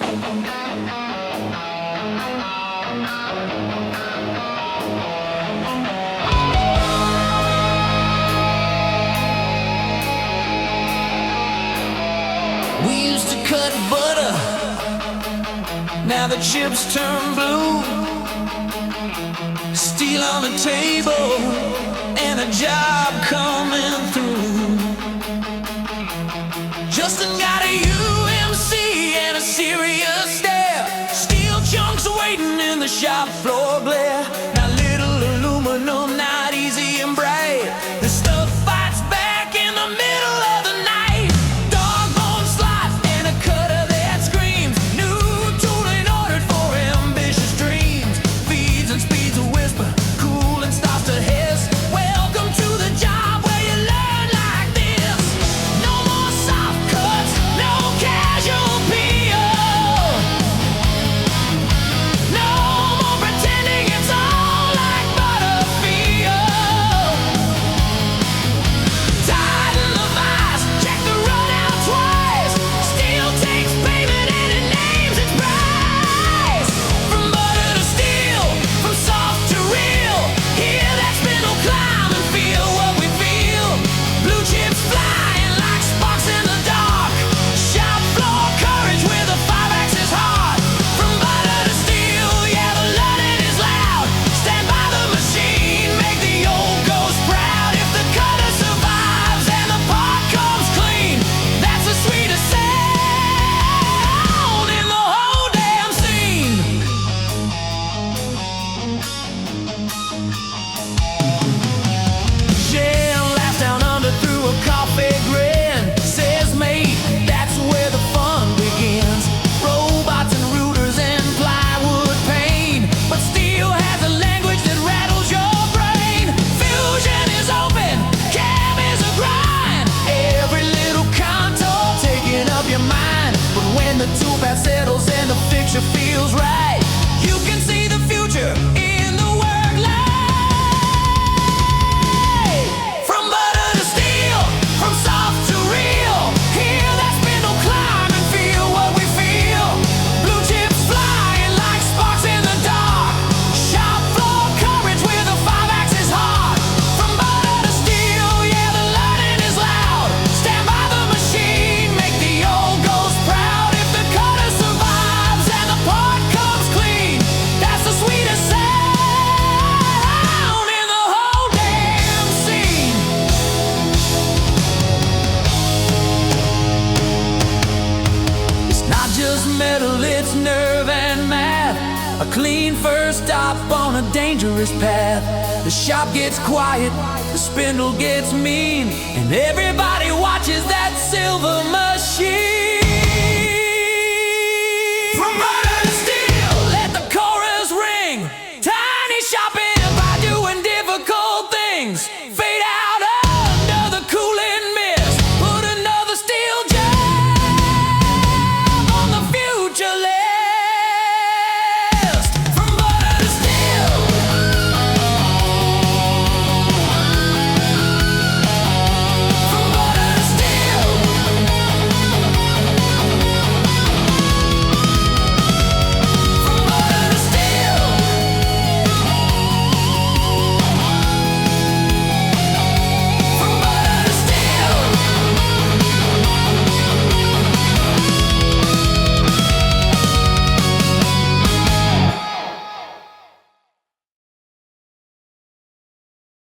We used to cut butter, now the chips turn blue. Steel on the table and a job coming through. Justin got a UMC and a serious stare. Steel chunks waiting in the shop floor glare. Now little aluminum, not easy and bright. The stuff fights back in the middle of the night. Dog bone slice and a cutter that screams. New tooling ordered for ambitious dreams. Feeds and speeds a whisper, cool and starts to hiss. Welcome to the job where you learn like this. No more soft cuts, no casual peel. No more pretending it's all like Butterfield. Tighten the vise, check the run out twice. Steel takes payment and it names its price. From butter to steel, from soft to real. Hear that spindle climb and feel what we feel. Blue chips flying like sparks in the dark. Shop floor courage with a 5-axis heart. From butter to steel, yeah, the learning is loud. Stand by the machine, make the old ghost proud. If the cutter survives and the part comes clean, that's the sweetest sound in the whole damn scene. Jen laughs down under through a coffee grin. Says, mate, that's where the fun begins. Robots and routers and plywood pane, but steel has a language that rattles your brain. Fusion is open, cab is a grind. Every little contour taking up your mind. But when the toolpath settles and the fixture feels right, you can see the future in the work light. From butter to steel, from soft to real. Hear that spindle climb and feel what we feel. Blue chips flying like sparks in the dark. Shop floor courage with a 5-axis heart. From butter to steel, yeah, the learning is loud. Stand by the machine, make the old ghost proud. If the cutter survives and the part comes clean, that's the sweetest sound in the whole damn scene. It's not just metal, it's nerve and math. A clean first stop on a dangerous path. The shop gets quiet, the spindle gets mean, and everybody watches that silver machine.